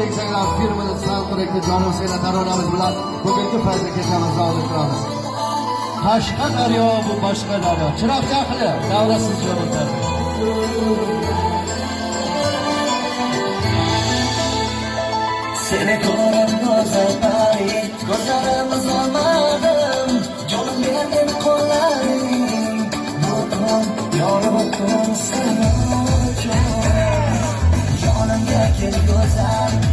Firmada Sanquraki Jonim Sena taronamiz bilan bugungi fayda kechamizni olib turamiz. Qashqadaryo bu boshqa daryo. Chiroq jahli davrasiz jo'natadi. Seni ko'rib go'zalay, ko'zlarimiz olmadim, jonim bergan qo'llaring, bugun yorib seni uchun, jonimga kel go'zal.